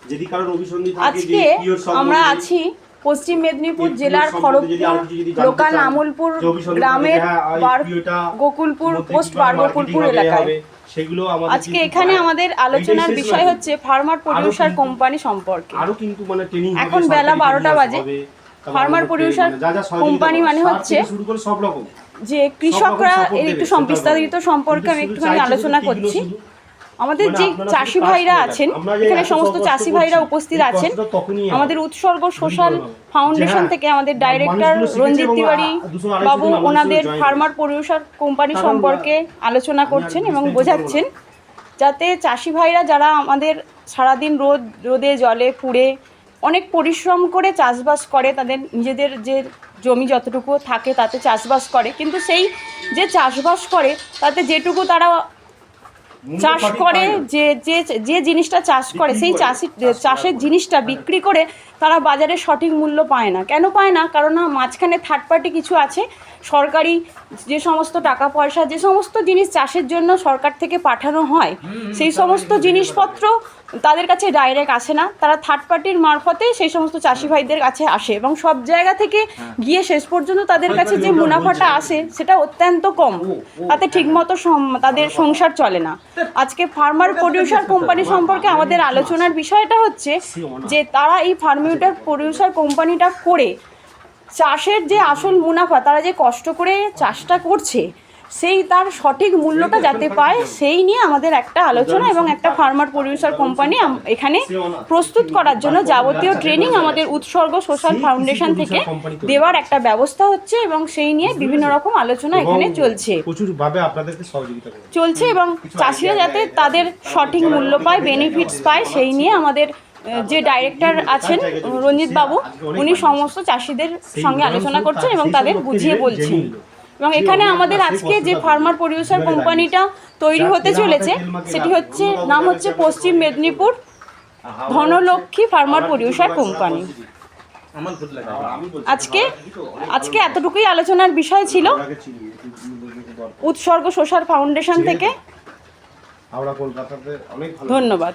যদি কারোর অভিসন্ধি থাকে আজকে আমরা আছি পশ্চিম মেদিনীপুর জেলার খড়গপুর লোকাল আমুলপুর গ্রামের গোকুলপুর পোস্ট বারগোকুলপুর এলাকায়। আজকে এখানে আমাদের আলোচনার বিষয় হচ্ছে ফার্মার প্রডিউসার কোম্পানি সম্পর্কে। এখন বেলা 12টা বাজে। ফার্মার প্রডিউসার কোম্পানি মানে হচ্ছে যে কৃষকরা এর একটু বিস্তারিত সম্পর্কে আমি একটুখানি আলোচনা করছি। আমাদের যে চাষি ভাইরা আছেন, এখানে সমস্ত চাষি ভাইরা উপস্থিত আছেন। আমাদের উৎসর্গ সোশ্যাল ফাউন্ডেশন থেকে আমাদের ডাইরেক্টর রঞ্জিত তিওয়ারি বাবু ওনাদের ফার্মার প্রডিউসার কোম্পানি সম্পর্কে আলোচনা করছেন এবং বোঝাচ্ছেন, যাতে চাষি ভাইরা যারা আমাদের সারাদিন রোদে জলে পুড়ে অনেক পরিশ্রম করে চাষবাস করে, তাদের নিজেদের যে জমি যতটুকু থাকে তাতে চাষবাস করে, কিন্তু সেই যে চাষবাস করে তাতে যেটুকু তারা চাষ করে, যে জিনিসটা চাষ করে সেই চাষের জিনিসটা বিক্রি করে তারা বাজারে সঠিক মূল্য পায় না। কেন পায় না? কারণ মাঝখানে থার্ড পার্টি কিছু আছে। সরকারি যে সমস্ত টাকা পয়সা, যে সমস্ত জিনিস চাষের জন্য সরকার থেকে পাঠানো হয়, সেই সমস্ত জিনিসপত্র তাদের কাছে ডাইরেক্ট আসে না, তারা থার্ড পার্টির মারফতে সেই সমস্ত চাষি ভাইদের কাছে আসে এবং সব জায়গা থেকে গিয়ে শেষ পর্যন্ত তাদের কাছে যে মুনাফাটা আসে সেটা অত্যন্ত কম, তাতে ঠিকমতো তাদের সংসার চলে না। আজকে ফার্মার প্রডিউসার কোম্পানি সম্পর্কে আমাদের আলোচনার বিষয়টা হচ্ছে যে তারা এই ফার্মার প্রডিউসার কোম্পানিটা করে চাষের যে আসল মুনাফা, তারা যে কষ্ট করে চাষটা করছে সেই তার সঠিক মূল্যটা যাতে পায়, সেই নিয়ে আমাদের একটা আলোচনা এবং একটা ফার্মার প্রডিউসার কোম্পানি এখানে প্রস্তুত করার জন্য যাবতীয় ট্রেনিং আমাদের উৎসর্গ সোশ্যাল ফাউন্ডেশন থেকে দেওয়ার একটা ব্যবস্থা হচ্ছে এবং সেই নিয়ে বিভিন্ন রকম আলোচনা এখানে চলছে এবং চাষিরা যাতে তাদের সঠিক মূল্য পায়, বেনিফিটস পায়, সেই নিয়ে আমাদের যে ডাইরেক্টর আছেন রঞ্জিত বাবু, উনি সমস্ত চাষিদের সঙ্গে আলোচনা করছেন এবং তাদের বুঝিয়ে বলছেন। এবং এখানে আমাদের আজকে যে ফার্মার প্রডিউসার কোম্পানিটা তৈরি হতে চলেছে সেটি হচ্ছে নাম হচ্ছে পশ্চিম Medinipur Dhanlaxmi farmer producer company. আজকে এতটুকুই আলোচনার বিষয় ছিল উৎসর্গ সোশ্যাল ফাউন্ডেশন থেকে। ধন্যবাদ।